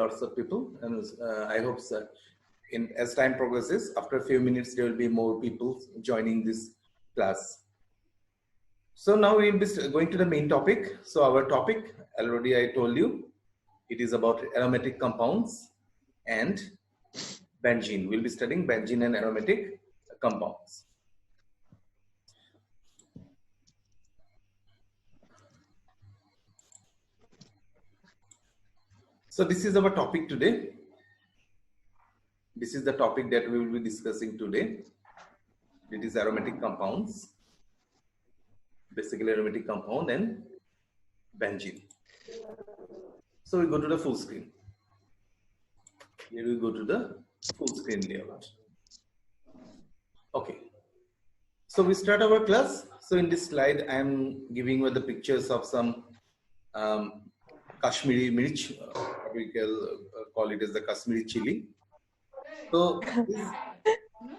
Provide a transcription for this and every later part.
lots of people, and I hope so. As time progresses, after a few minutes, there will be more people joining this class. So now we'll be going to the main topic. So our topic, already I told you, it is about aromatic compounds and benzene. We'll be studying benzene and aromatic compounds. So this is our topic today. This is the topic that we will be discussing today. It is aromatic compounds, basically aromatic compound and benzene. So we go to the full screen. Here we go to the full screen layout. Okay. So we start our class. So in this slide, I am giving you the pictures of some Kashmiri mirch, we call it as the Kashmiri chili. So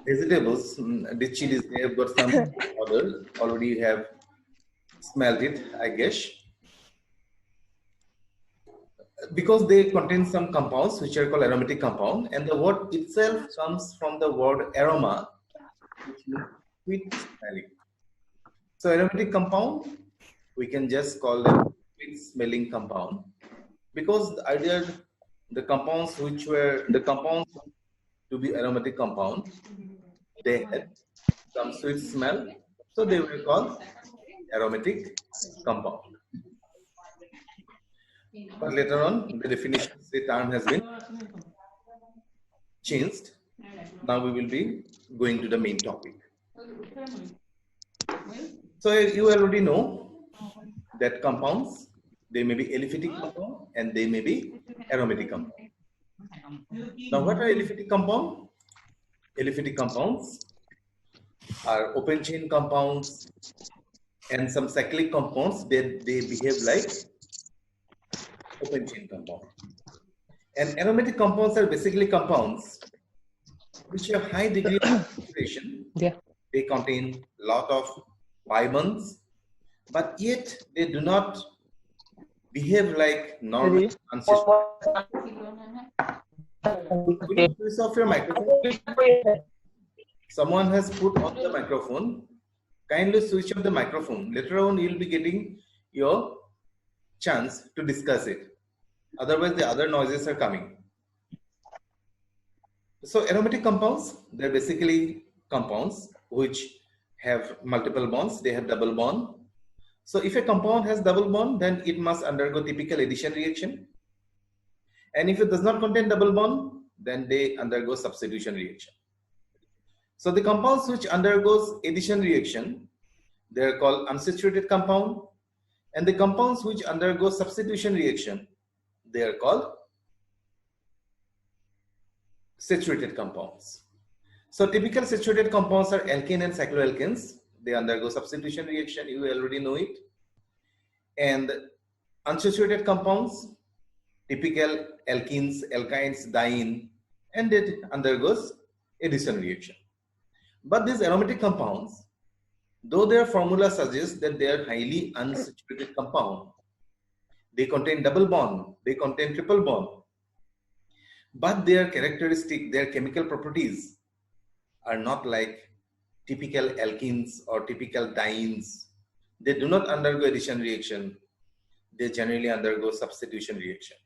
these vegetables, the chilies, they have got some odor. Already you have smelled it, I guess. Because they contain some compounds which are called aromatic compound, and the word itself comes from the word aroma, which means sweet smelling. So aromatic compound, we can just call them sweet smelling compound, because the idea, the compounds which were the compounds to be aromatic compound, they had some sweet smell, so they were called aromatic compound. But later on, the definition, the term has been changed. Now we will be going to the main topic. So you already know that compounds, they may be aliphatic compound and they may be aromatic compound. Now what are aliphatic compound? Aliphatic compounds are open chain compounds and some cyclic compounds, they behave like open chain compound. And aromatic compounds are basically compounds which have high degree of concentration. Yeah. They contain a lot of pi bonds, but yet they do not behave like normal unsaturated. Could you switch off your microphone? Someone has put on the microphone. Kindly switch off the microphone. Later on, you'll be getting your chance to discuss it. Otherwise, the other noises are coming. So aromatic compounds, they're basically compounds which have multiple bonds. They have double bond. So if a compound has double bond, then it must undergo typical addition reaction. And if it does not contain double bond, then they undergo substitution reaction. So the compounds which undergoes addition reaction, they are called unsaturated compound. And the compounds which undergo substitution reaction, they are called saturated compounds. So typical saturated compounds are alkane and cycloalkanes. They undergo substitution reaction, you already know it. And unsaturated compounds, typical alkenes, alkynes, diene, and it undergoes addition reaction. But these aromatic compounds, though their formula suggests that they are highly unsaturated compound, they contain double bond, they contain triple bond, but their characteristic, their chemical properties are not like typical alkenes or typical dienes. They do not undergo addition reaction. They generally undergo substitution reaction.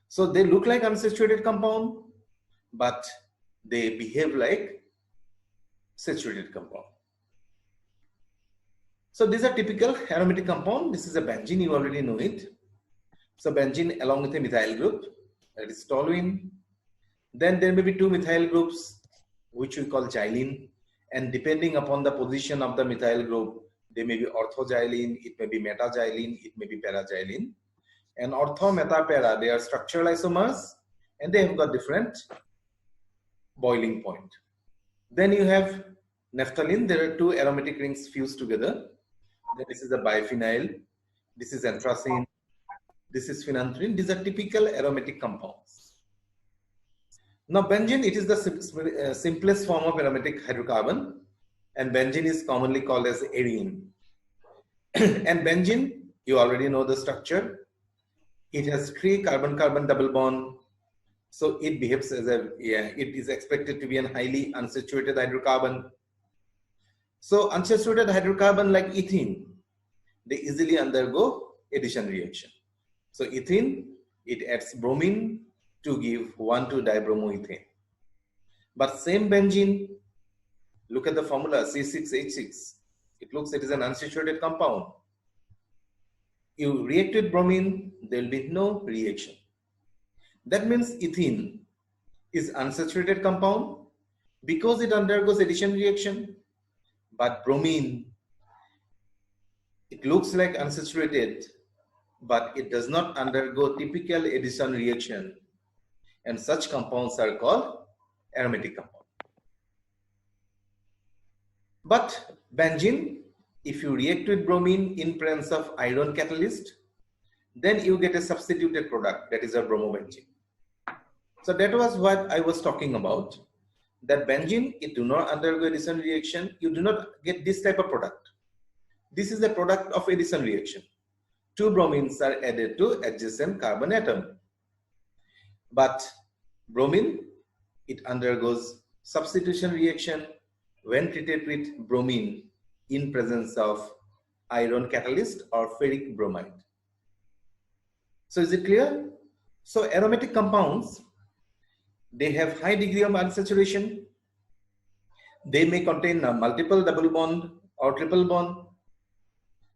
So they look like unsaturated compound, but they behave like saturated compound. So these are typical aromatic compound. This is a benzene, you already know it. So benzene along with a methyl group, that is toluene. Then there may be two methyl groups, which we call xylene. And depending upon the position of the methyl group, they may be orthoxylene, it may be metaxylene, it may be paraxylene. And ortho, meta, para, they are structural isomers and they have got different boiling point. Then you have naphthalene, there are two aromatic rings fused together. Then this is a biphenyl, this is anthracene, this is phenanthrene. These are typical aromatic compounds. Now benzene, it is the simplest form of aromatic hydrocarbon, and benzene is commonly called as arene. And benzene, you already know the structure. It has 3 carbon-carbon double bond. So it behaves as a, it is expected to be a highly unsaturated hydrocarbon. So unsaturated hydrocarbon like ethene, they easily undergo addition reaction. So ethene, it adds bromine to give 1,2-dibromoethane. But same benzene, look at the formula C6H6. It looks it is an unsaturated compound. You react with bromine, there will be no reaction. That means ethene is unsaturated compound because it undergoes addition reaction. But bromine, it looks like unsaturated, but it does not undergo typical addition reaction. And such compounds are called aromatic compounds. But benzene, if you react with bromine in presence of iron catalyst, then you get a substituted product, that is a bromobenzene. So that was what I was talking about. That benzene, it do not undergo addition reaction. You do not get this type of product. This is a product of addition reaction. 2 bromines are added to adjacent carbon atom. But bromine, it undergoes substitution reaction when treated with bromine in presence of iron catalyst or ferric bromide. So is it clear? So aromatic compounds, they have high degree of unsaturation. They may contain multiple double bond or triple bond,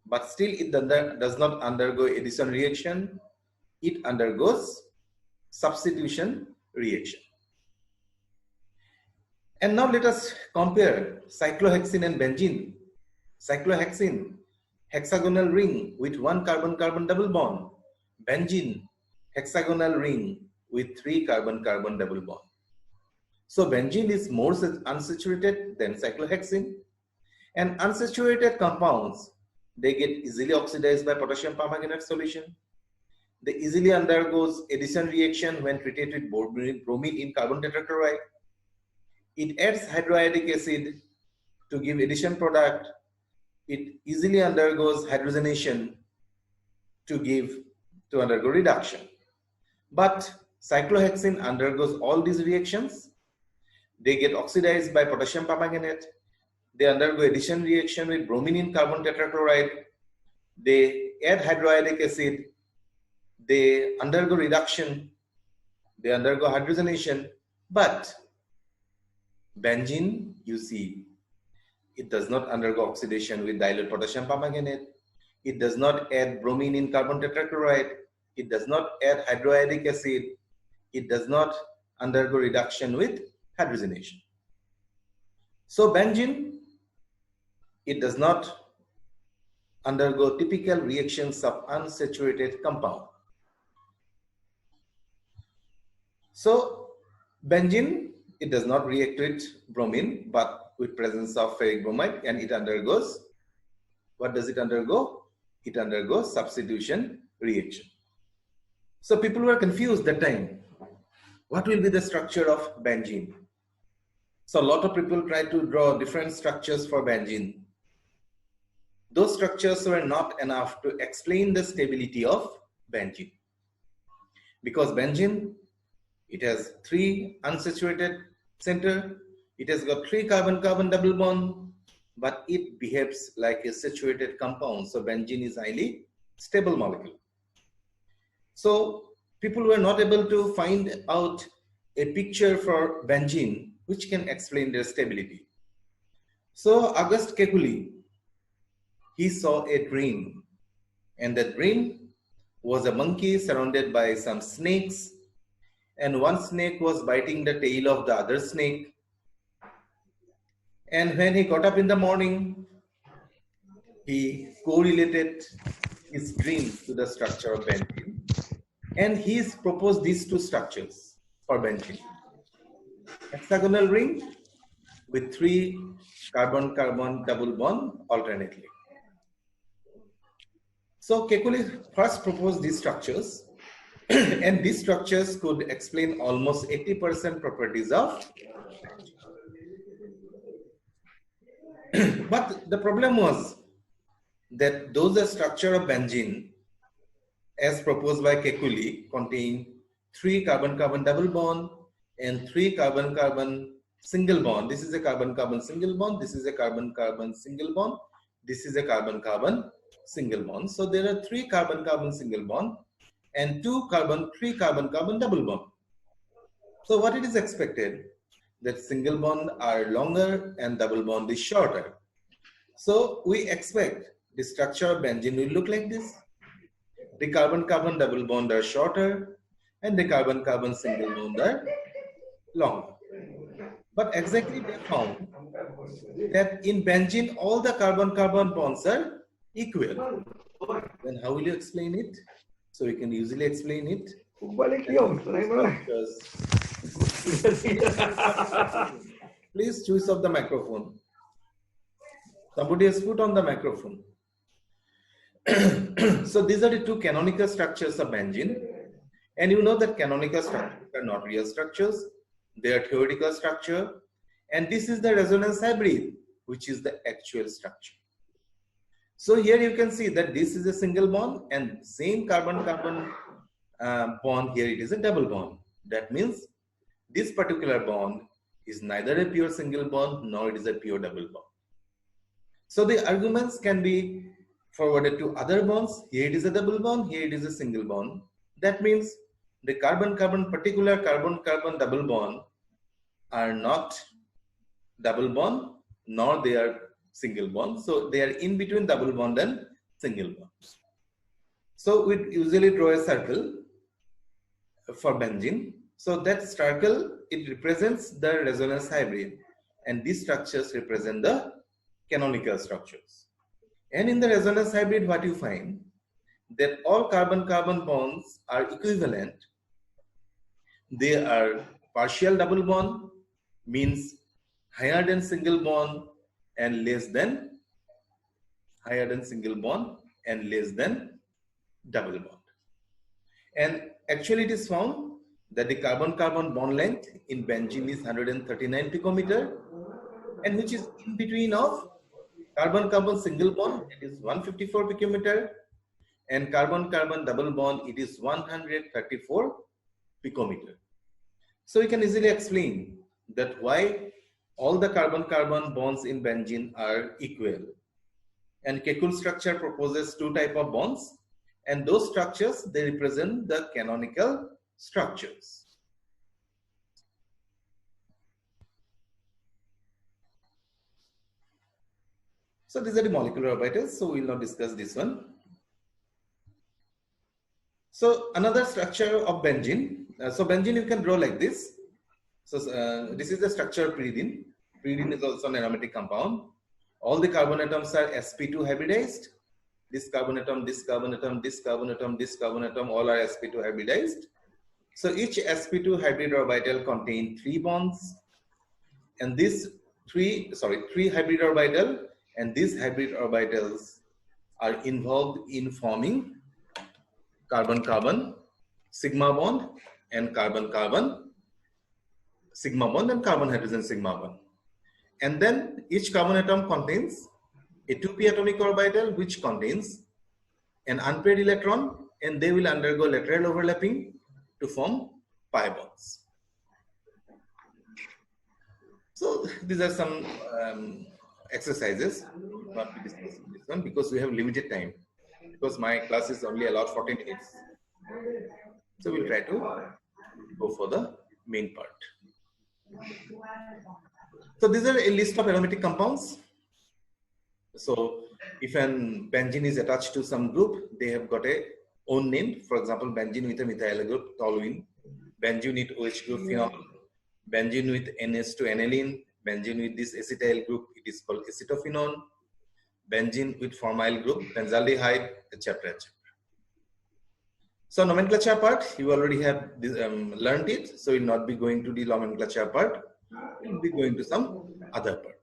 but still it does not undergo addition reaction. It undergoes substitution reaction. And now let us compare cyclohexene and benzene. Cyclohexene, hexagonal ring with 1 carbon-carbon double bond. Benzene, hexagonal ring with 3 carbon-carbon double bond. So benzene is more unsaturated than cyclohexene. And unsaturated compounds, they get easily oxidized by potassium permanganate solution. They easily undergoes addition reaction when treated with bromine in carbon tetrachloride. It adds hydroiodic acid to give addition product. It easily undergoes hydrogenation to undergo reduction. But cyclohexene undergoes all these reactions. They get oxidized by potassium permanganate. They undergo addition reaction with bromine in carbon tetrachloride. They add hydroiodic acid. They undergo reduction. They undergo hydrogenation. But benzene, you see, it does not undergo oxidation with dilute potassium permanganate. It does not add bromine in carbon tetrachloride. It does not add hydroiodic acid. It does not undergo reduction with hydrogenation. So benzene, it does not undergo typical reactions of unsaturated compound. So benzene, it does not react with bromine, but with presence of ferric bromide, and it undergoes, what does it undergo? It undergoes substitution reaction. So people were confused that time. What will be the structure of benzene? So a lot of people try to draw different structures for benzene. Those structures were not enough to explain the stability of benzene. Because benzene, it has 3 unsaturated center, it has got 3 carbon-carbon double bond, but it behaves like a saturated compound. So benzene is highly stable molecule. So people were not able to find out a picture for benzene which can explain their stability. So Auguste Kekulé, he saw a dream, and that dream was a monkey surrounded by some snakes, and one snake was biting the tail of the other snake. And when he got up in the morning, he correlated his dream to the structure of benzene, and he's proposed these 2 structures for benzene. Hexagonal ring with 3 carbon-carbon double bond alternately. So Kekulé first proposed these structures, and these structures could explain almost 80% properties of benzene. But the problem was that those are structure of benzene, as proposed by Kekulé, contain 3 carbon-carbon double bond and 3 carbon-carbon single bond. This is a carbon-carbon single bond. This is a carbon-carbon single bond. This is a carbon-carbon single bond. So there are 3 carbon-carbon single bond and 3 carbon-carbon double bond. So what it is expected that single bond are longer and double bond is shorter. So we expect the structure of benzene will look like this. The carbon-carbon double bond are shorter and the carbon-carbon single bond are longer. But exactly they found that in benzene all the carbon-carbon bonds are equal. Then how will you explain it? So we can easily explain it. Please choose off the microphone. Somebody has put on the microphone. So these are the 2 canonical structures of benzene. And you know that canonical structures are not real structures. They are theoretical structure. And this is the resonance hybrid, which is the actual structure. So here you can see that this is a single bond and same carbon-carbon bond, here it is a double bond. That means this particular bond is neither a pure single bond nor it is a pure double bond. So the arguments can be forwarded to other bonds. Here it is a double bond, here it is a single bond. That means the carbon-carbon, particular carbon-carbon double bond are not double bond nor they are single bond. So they are in between double bond and single bond. So we usually draw a circle for benzene. So that circle, it represents the resonance hybrid and these structures represent the canonical structures. And in the resonance hybrid, what you find that all carbon-carbon bonds are equivalent. They are partial double bond, means higher than single bond and less than single bond and less than double bond. And actually it is found that the carbon-carbon bond length in benzene is 139 picometer and which is in between of carbon-carbon single bond, it is 154 picometer and carbon-carbon double bond, it is 134 picometer. So we can easily explain that why all the carbon-carbon bonds in benzene are equal. And Kekulé structure proposes 2 types of bonds and those structures, they represent the canonical structures. So these are the molecular orbitals, so we will not discuss this one. So another structure of benzene. So benzene you can draw like this. So this is the structure of pyridine. Pyridine is also an aromatic compound. All the carbon atoms are sp2 hybridized. This carbon atom, this carbon atom, this carbon atom, this carbon atom, all are sp2 hybridized. So each sp2 hybrid orbital contains 3 bonds, and these 3 hybrid orbital, and these hybrid orbitals are involved in forming carbon-carbon sigma bond and carbon-carbon sigma bond and carbon-hydrogen sigma bond. And then each carbon atom contains a 2p atomic orbital which contains an unpaired electron, and they will undergo lateral overlapping to form pi bonds. So these are some exercises. Not to discuss this one because we have limited time. Because my class is only allowed 40 minutes. So we'll try to go for the main part. So these are a list of aromatic compounds. So if an benzene is attached to some group, they have got a own name. For example, benzene with a methyl group, toluene, benzene with OH group, phenol, benzene with NH2 aniline, benzene with this acetyl group, it is called acetophenone, benzene with formyl group, benzaldehyde, etc. So nomenclature part, you already have this, learned it. So we'll not be going to the nomenclature part. We'll be going to some other part.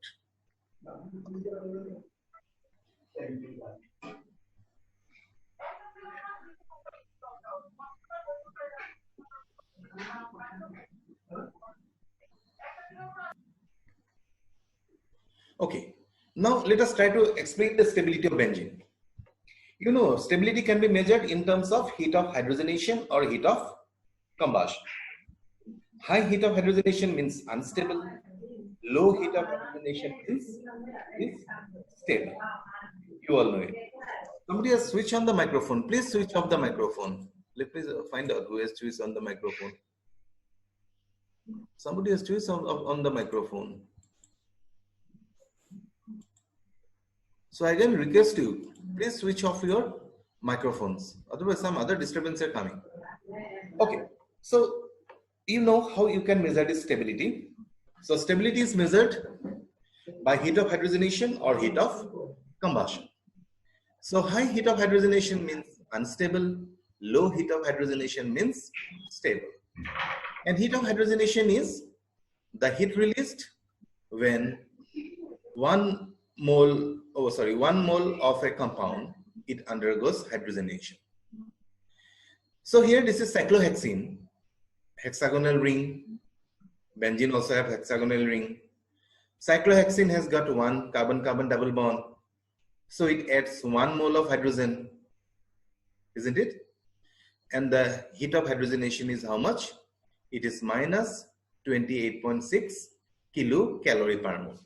Okay, now let us try to explain the stability of benzene. You know, stability can be measured in terms of heat of hydrogenation or heat of combustion. High heat of hydrogenation means unstable. Low heat of hydrogenation is stable. You all know it. Somebody has switched on the microphone. Please switch off the microphone. Let me find out who has switched on the microphone. Somebody has switched on the microphone. So I again request you, please switch off your microphones. Otherwise, some other disturbance are coming. Okay, so you know how you can measure this stability. So stability is measured by heat of hydrogenation or heat of combustion. So high heat of hydrogenation means unstable, low heat of hydrogenation means stable. And heat of hydrogenation is the heat released when 1 mole of a compound, it undergoes hydrogenation. So here this is cyclohexene, hexagonal ring. Benzene also have hexagonal ring. Cyclohexene has got 1 carbon-carbon double bond. So it adds 1 mole of hydrogen, isn't it? And the heat of hydrogenation is how much? It is minus 28.6 kilocalorie per mole.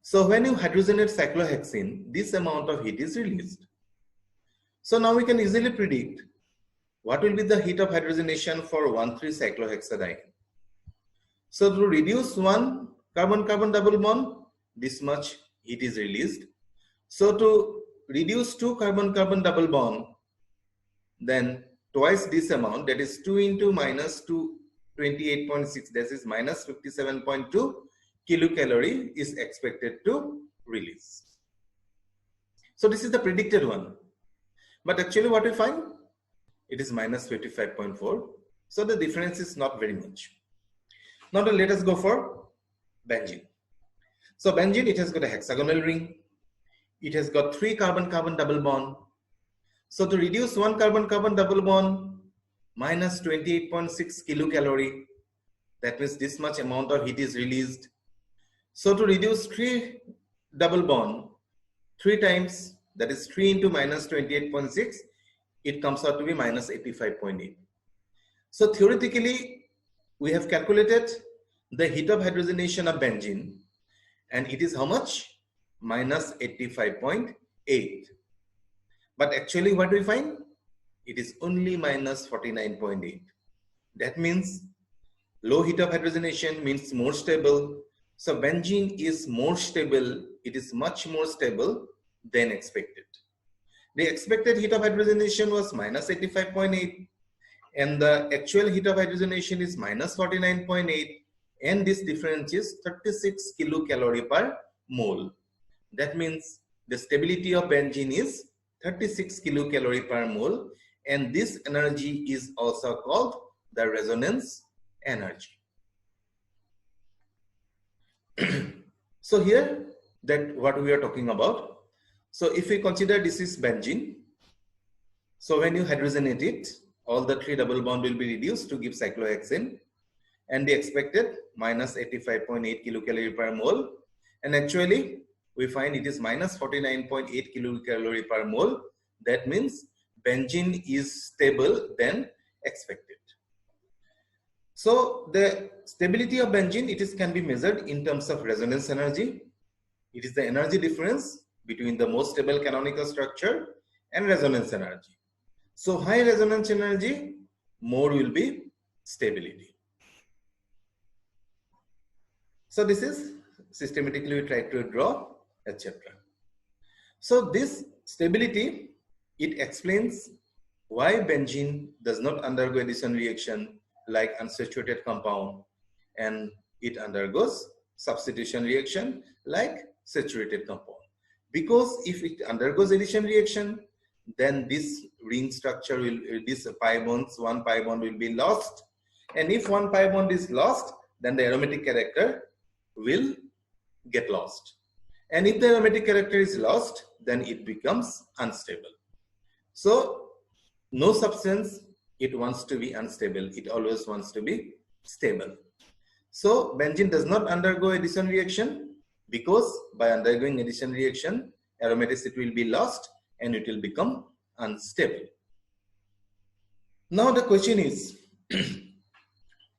So when you hydrogenate cyclohexene, this amount of heat is released. So now we can easily predict what will be the heat of hydrogenation for 1,3-cyclohexadiene. So to reduce 1 carbon-carbon double bond, this much heat is released. So to reduce 2 carbon-carbon double bond, then twice this amount, that is 2 into minus 28.6, that is minus 57.2 kilocalorie is expected to release. So this is the predicted one. But actually what we find? It is minus 55.4. So the difference is not very much. Now let us go for benzene. So benzene, it has got a hexagonal ring. It has got 3 carbon-carbon double bond. So to reduce 1 carbon-carbon double bond, minus 28.6 kilocalorie, that means this much amount of heat is released. So to reduce 3 double bond 3 times, that is 3 into minus 28.6, it comes out to be minus 85.8. So theoretically, we have calculated the heat of hydrogenation of benzene, and it is how much? Minus 85.8. But actually what we find? It is only minus 49.8. That means low heat of hydrogenation means more stable. So benzene is more stable. It is much more stable than expected. The expected heat of hydrogenation was minus 85.8 and the actual heat of hydrogenation is minus 49.8, and this difference is 36 kilocalorie per mole. That means the stability of benzene is 36 kilocalorie per mole, and this energy is also called the resonance energy. So here that what we are talking about. So if we consider this is benzene, so when you hydrogenate it, all the 3 double bond will be reduced to give cyclohexane, and the expected minus 85.8 kilocalorie per mole, and actually we find it is minus 49.8 kilocalorie per mole. That means benzene is stable than expected. So the stability of benzene, can be measured in terms of resonance energy. It is the energy difference between the most stable canonical structure and resonance energy. So high resonance energy, more will be stability. So this is systematically we try to draw, etc. So this stability, it explains why benzene does not undergo addition reaction like unsaturated compound, and it undergoes substitution reaction like saturated compound. Because if it undergoes addition reaction, then this ring structure will, this pi bonds, 1 pi bond will be lost, and if 1 pi bond is lost, then the aromatic character will get lost, and if the aromatic character is lost, then it becomes unstable. So no substance, it wants to be unstable, it always wants to be stable. So benzene does not undergo addition reaction, because by undergoing addition reaction, aromaticity will be lost and it will become unstable. Now the question is,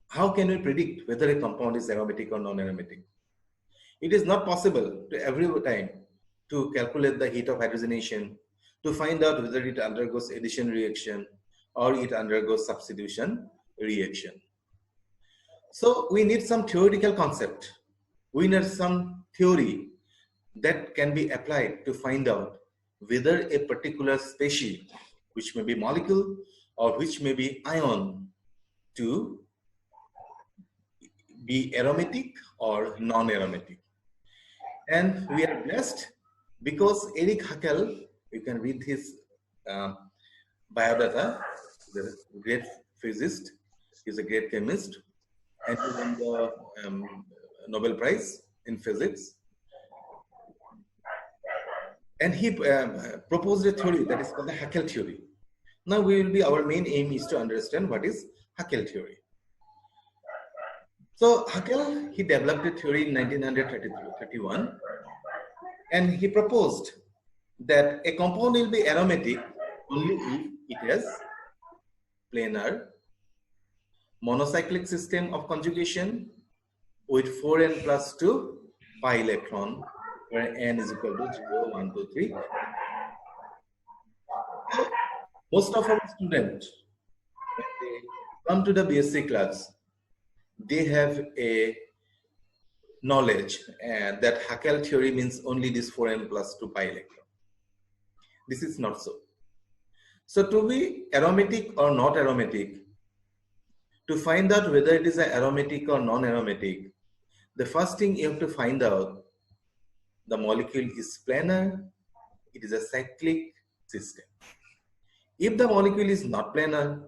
how can we predict whether a compound is aromatic or non-aromatic? It is not possible to every time to calculate the heat of hydrogenation to find out whether it undergoes addition reaction or it undergoes substitution reaction. So we need some theoretical concept. We need some theory that can be applied to find out whether a particular species, which may be molecule or which may be ion, to be aromatic or non-aromatic. And we are blessed because Eric Hackel, you can read his biodata, the great physicist, he's a great chemist, and he won the Nobel Prize in Physics. And he proposed a theory that is called the Hackel theory. Now our main aim is to understand what is Hackel theory. So Hackel, he developed a theory in 1931, and he proposed that a compound will be aromatic only if it has planar monocyclic system of conjugation with 4n plus 2 pi electron, where n is equal to 0, 1, 2, 3. Most of our students, when they come to the BSc class, they have a knowledge that Hackel theory means only this 4n plus 2 pi electron. This is not so. So to be aromatic or not aromatic, to find out whether it is aromatic or non-aromatic, the first thing you have to find out, the molecule is planar, it is a cyclic system. If the molecule is not planar,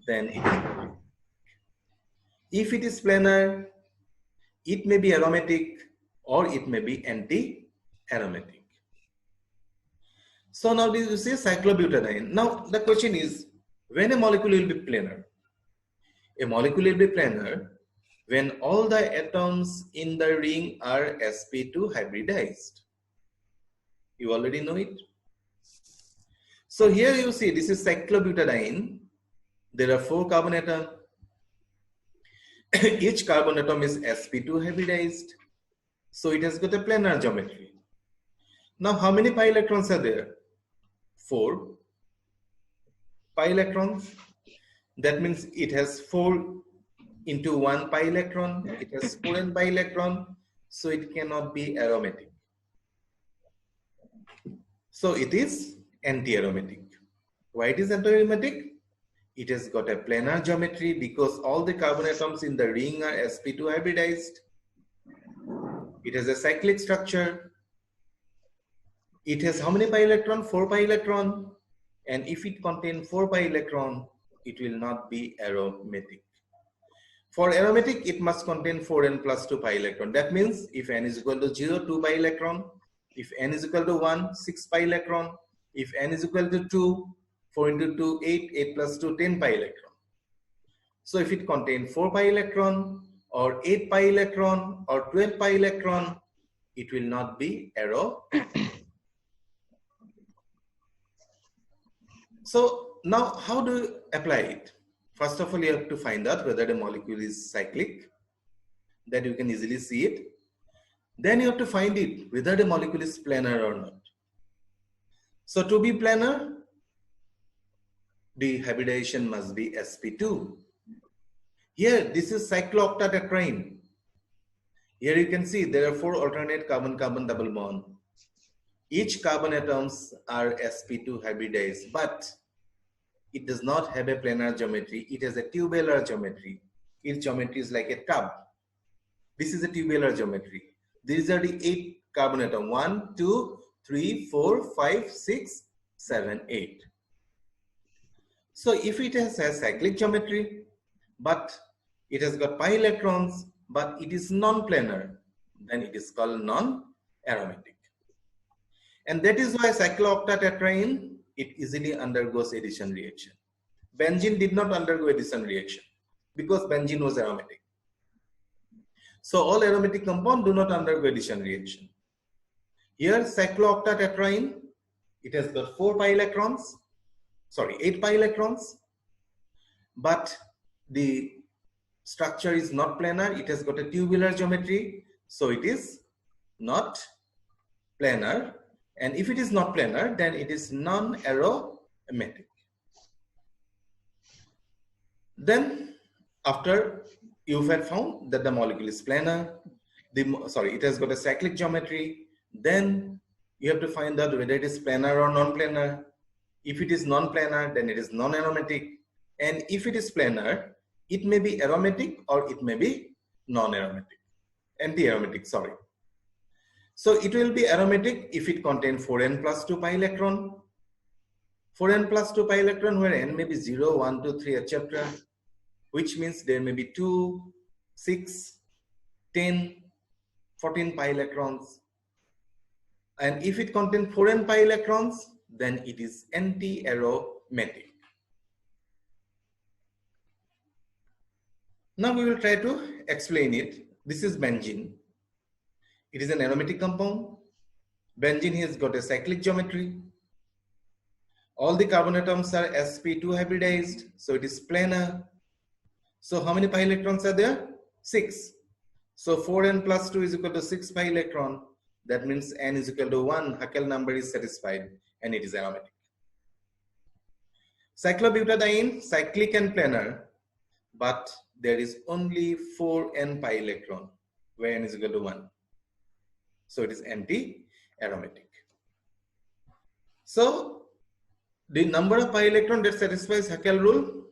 then it is aromatic. If it is planar, it may be aromatic or it may be anti-aromatic. So now you see cyclobutadiene. Now the question is, when a molecule will be planar? A molecule will be planar when all the atoms in the ring are sp2 hybridized. You already know it. So here you see this is cyclobutadiene. There are 4 carbon atoms. Each carbon atom is sp2 hybridized. So it has got a planar geometry. Now how many pi electrons are there? 4 pi electrons. That means it has 4 into 1 pi electron. It has 4n pi electron. So it cannot be aromatic. So it is anti-aromatic. Why it is anti-aromatic? It has got a planar geometry because all the carbon atoms in the ring are sp2 hybridized. It has a cyclic structure. It has how many pi electron? 4 pi electron. And if it contains 4 pi electron, it will not be aromatic. For aromatic, it must contain 4n plus 2 pi electron. That means if n is equal to 0, 2 pi electron. If n is equal to 1, 6 pi electron. If n is equal to 2, 4 into 2, 8, 8 plus 2, 10 pi electron. So if it contains 4 pi electron or 8 pi electron or 12 pi electron, it will not be aromatic. So now how do you apply it? First of all, you have to find out whether the molecule is cyclic, that you can easily see it. Then you have to find it whether the molecule is planar or not. So to be planar, the hybridization must be sp2. Here, this is cyclooctatetraene. Here you can see there are 4 alternate carbon-carbon double bond. Each carbon atoms are sp2 hybridized, but it does not have a planar geometry. It has a tubular geometry. Its geometry is like a tub. This is a tubular geometry. These are the 8 carbon atoms. 1, 2, 3, 4, 5, 6, 7, 8. So if it has a cyclic geometry, but it has got pi electrons, but it is non-planar, then it is called non-aromatic. And that is why cyclooctatetraene, it easily undergoes addition reaction. Benzene did not undergo addition reaction because benzene was aromatic. So all aromatic compounds do not undergo addition reaction. Here cyclooctatetraene, it has got 4 pi electrons, sorry, 8 pi electrons, but the structure is not planar. It has got a tubular geometry, so it is not planar. And if it is not planar, then it is non-aromatic. Then, after you have found that the molecule is planar, it has got a cyclic geometry, then you have to find out whether it is planar or non-planar. If it is non-planar, then it is non-aromatic. And if it is planar, it may be aromatic or it may be non-aromatic, anti-aromatic, sorry. So it will be aromatic if it contains 4n plus 2 pi electron. 4n plus 2 pi electron, where n may be 0, 1, 2, 3, etc. Which means there may be 2, 6, 10, 14 pi electrons. And if it contains 4n pi electrons, then it is anti-aromatic. Now we will try to explain it. This is benzene. It is an aromatic compound. Benzene has got a cyclic geometry. All the carbon atoms are sp2 hybridized, so it is planar. So how many pi electrons are there? 6. So 4n plus 2 is equal to 6 pi electron. That means n is equal to 1. Huckel number is satisfied and it is aromatic. Cyclobutadiene, cyclic and planar, but there is only 4n pi electron, where n is equal to 1. So it is anti-aromatic. So the number of pi electron that satisfies Huckel rule,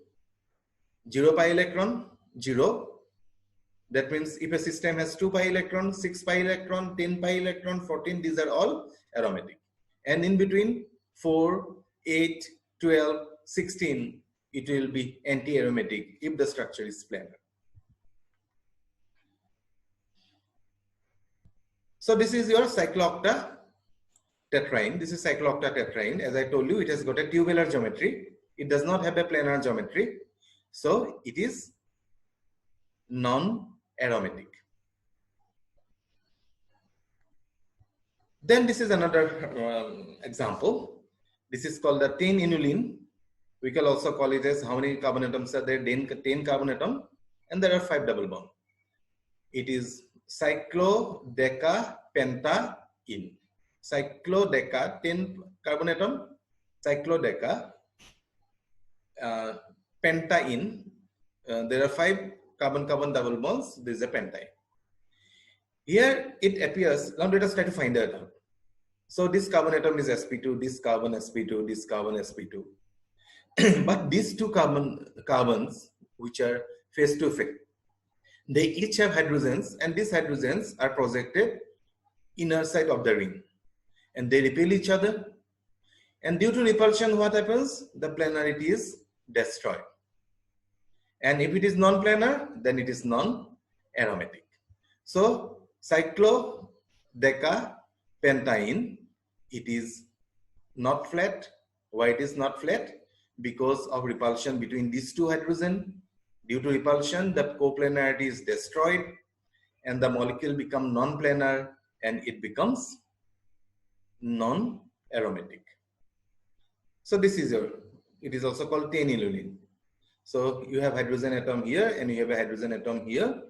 0 pi electron, 0. That means if a system has 2 pi electron, 6 pi electron, 10 pi electron, 14, these are all aromatic. And in between 4, 8, 12, 16, it will be anti-aromatic if the structure is planar. So this is your cycloocta tetraene. This is cycloocta tetraene. As I told you, it has got a tubular geometry. It does not have a planar geometry. So it is non-aromatic. Then this is another example. This is called the 10-inulin. We can also call it as how many carbon atoms are there? 10 carbon atom, and there are 5 double bonds. It is cyclodecapentaene. Cyclodeca, 10 carbon atom, cyclodeca, pentaene. There are 5 carbon-carbon double bonds. This is a pentaene. Here it appears. Now let us try to find it out. So this carbon atom is sp2, this carbon sp2, this carbon sp2. But these two carbons, which are face to face, they each have hydrogens, and these hydrogens are projected inner side of the ring, and they repel each other. And due to repulsion, what happens? The planarity is destroyed. And if it is non-planar, then it is non-aromatic. So cyclodecapentaene, it is not flat. Why it is not flat? Because of repulsion between these two hydrogen. Due to repulsion, the coplanarity is destroyed and the molecule becomes non-planar and it becomes non-aromatic. So this is it is also called 10-inulin. So you have hydrogen atom here and you have a hydrogen atom here.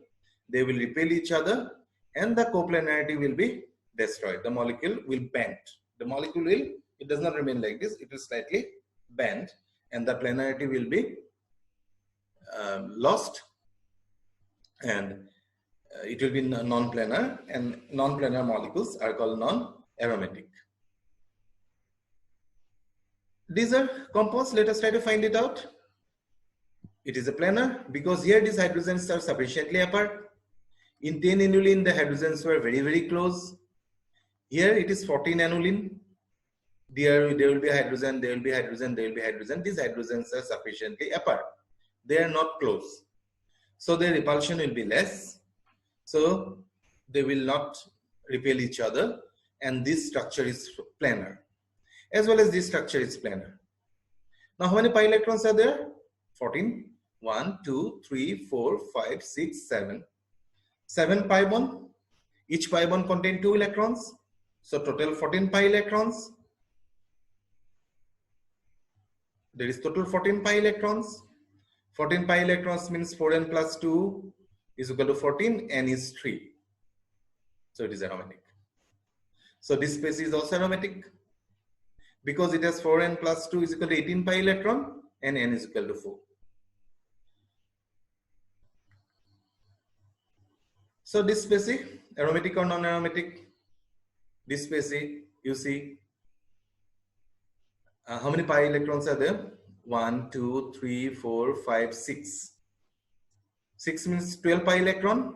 They will repel each other and the coplanarity will be destroyed. The molecule will bend. The molecule will, it does not remain like this, it will slightly bend and the planarity will be lost, and it will be non-planar, and non-planar molecules are called non-aromatic. These are compounds. Let us try to find it out. It is a planar because here these hydrogens are sufficiently apart. In 10-inulin, the hydrogens were very, very close. Here it is 14-anulin. There will be hydrogen, there will be hydrogen, there will be hydrogen. These hydrogens are sufficiently apart. They are not close. So their repulsion will be less. So they will not repel each other. And this structure is planar. As well as this structure is planar. Now how many pi electrons are there? 14. 1, 2, 3, 4, 5, 6, 7. 7 pi bond. Each pi bond contains 2 electrons. So total 14 pi electrons. there is total 14 pi electrons. 14 pi electrons means 4n plus 2 is equal to 14, n is 3. So it is aromatic. So this species is also aromatic because it has 4n plus 2 is equal to 18 pi electron and n is equal to 4. So this species, aromatic or non-aromatic, this species, you see, how many pi electrons are there? 1, 2, 3, 4, 5, 6. 6 means 12 pi electron.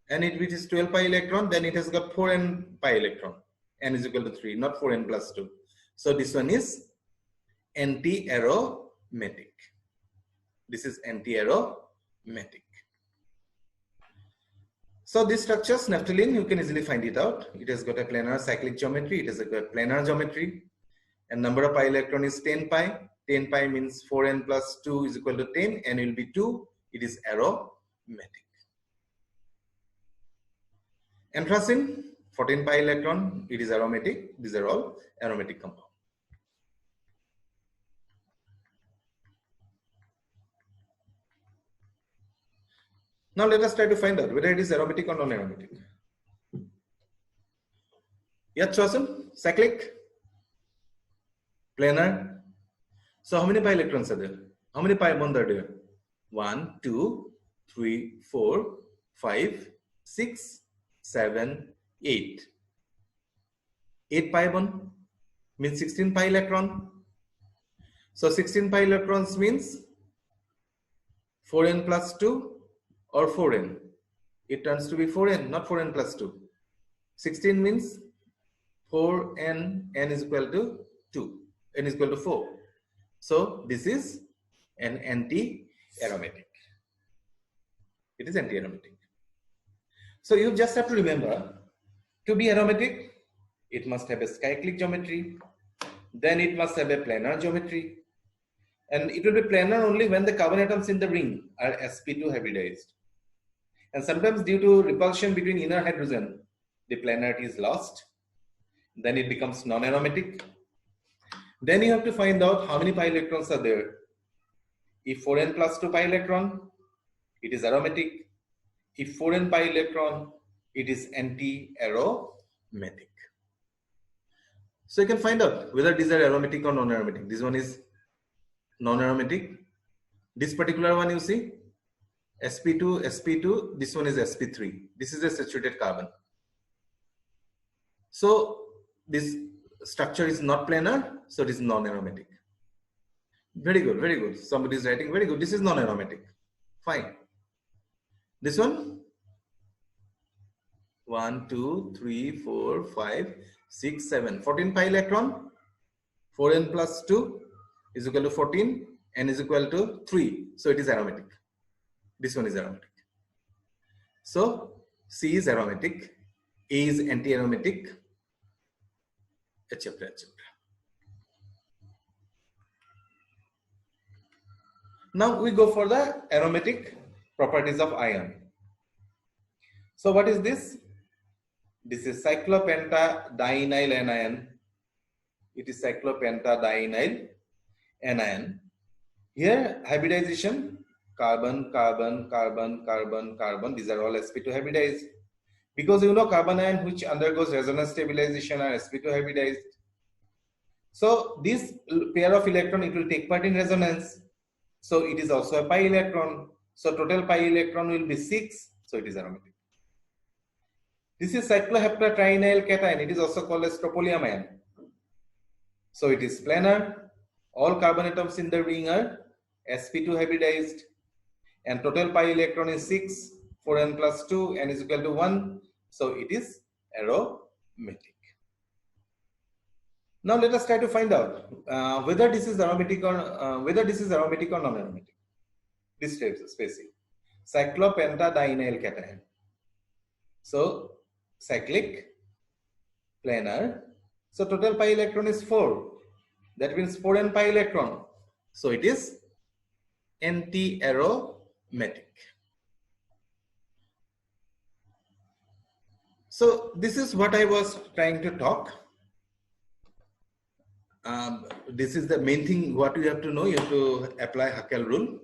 And if it is 12 pi electron, then it has got 4n pi electron. N is equal to 3, not 4n plus 2. So this one is anti-aromatic. This is anti-aromatic. So these structures, naphthalene, you can easily find it out. It has got a planar cyclic geometry. It has got a planar geometry. And number of pi electron is 10 pi. 10 pi means 4n plus 2 is equal to 10. N will be 2. It is aromatic. Anthracene, 14 pi electron. It is aromatic. These are all aromatic compounds. Now let us try to find out whether it is aromatic or non-aromatic. Yet chosen, cyclic, planar. So how many pi electrons are there? How many pi bonds are there? 1, 2, 3, 4, 5, 6, 7, 8. 8 pi bond means 16 pi electron. So 16 pi electrons means 4n plus 2 or 4n. It turns to be 4n, not 4n plus 2. 16 means 4n, n is equal to 2, n is equal to 4. So this is an anti-aromatic. It is anti-aromatic. So you just have to remember, to be aromatic, it must have a cyclic geometry, then it must have a planar geometry, and it will be planar only when the carbon atoms in the ring are sp2 hybridized. And sometimes due to repulsion between inner hydrogen, the planarity is lost. Then it becomes non-aromatic. Then you have to find out how many pi electrons are there. If 4n plus 2 pi electron, it is aromatic. If 4n pi electron, it is anti-aromatic. So you can find out whether these are aromatic or non-aromatic. This one is non-aromatic. This particular one you see, sp2, sp2, this one is sp3. This is a saturated carbon. So this structure is not planar, so it is non-aromatic. Very good, very good. Somebody is writing, very good. This is non-aromatic. Fine. This one, 1, 2, 3, 4, 5, 6, 7. 14 pi electron. 4n plus 2 is equal to 14. N is equal to 3. So it is aromatic. This one is aromatic. So C is aromatic, A is anti-aromatic, etc., etc. Now we go for the aromatic properties of ion. So what is this? This is cyclopentadienyl anion. It is cyclopentadienyl anion. Here hybridization, carbon, carbon, carbon, carbon, carbon. These are all sp2 hybridized. Because you know carbon ion which undergoes resonance stabilization are sp2 hybridized. So this pair of electron, it will take part in resonance. So it is also a pi electron. So total pi electron will be 6. So it is aromatic. This is cycloheptatrienyl cation. It is also called as troponium ion. So it is planar. All carbon atoms in the ring are sp2 hybridized. And total pi electron is 6. 4n plus 2, n is equal to 1. So it is aromatic. Now let us try to find out whether this is aromatic or non-aromatic. This species, cyclopentadienyl cation. So cyclic, planar. So total pi electron is 4. That means 4n pi electron. So it is anti-aromatic. So this is what I was trying to talk. This is the main thing what you have to know. You have to apply Haskell rule.